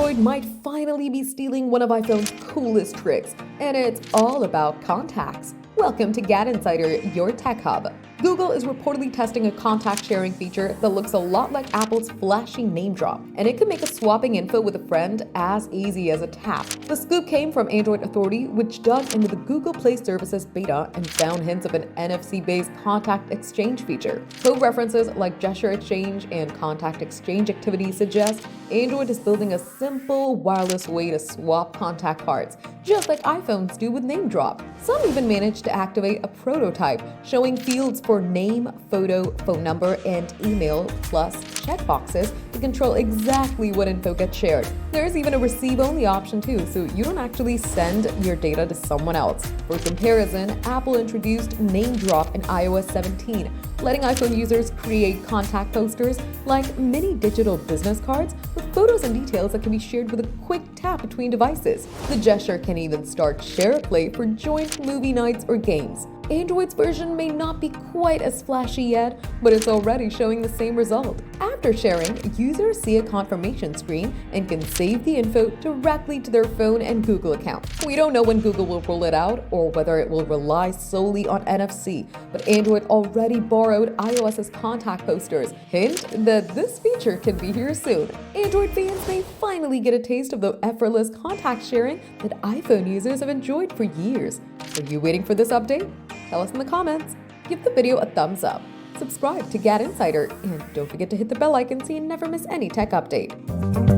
Android might finally be stealing one of iPhone's coolest tricks, and it's all about contacts. Welcome to GadInsider, your tech hub. Google is reportedly testing a contact sharing feature that looks a lot like Apple's flashy NameDrop, and it could make swapping info with a friend as easy as a tap. The scoop came from Android Authority, which dug into the Google Play Services beta and found hints of an NFC-based contact exchange feature. Code references like gesture exchange and contact exchange activity suggest Android is building a simple, wireless way to swap contact cards, just like iPhones do with NameDrop. Some even managed to activate a prototype showing fields for name, photo, phone number, and email, plus checkboxes to control exactly what info gets shared. There's even a receive-only option too, so you don't actually send your data to someone else. For comparison, Apple introduced NameDrop in iOS 17, letting iPhone users create contact posters like mini digital business cards with photos and details that can be shared with a quick tap between devices. The gesture can even start share play for joint movie nights or games. Android's version may not be quite as flashy yet, but it's already showing the same result. After sharing, users see a confirmation screen and can save the info directly to their phone and Google account. We don't know when Google will roll it out or whether it will rely solely on NFC, but Android already borrowed iOS's contact posters. Hint that this feature can be here soon. Android fans may finally get a taste of the effortless contact sharing that iPhone users have enjoyed for years. Are you waiting for this update? Tell us in the comments. Give the video a thumbs up. Subscribe to GadInsider, and don't forget to hit the bell icon so you never miss any tech update.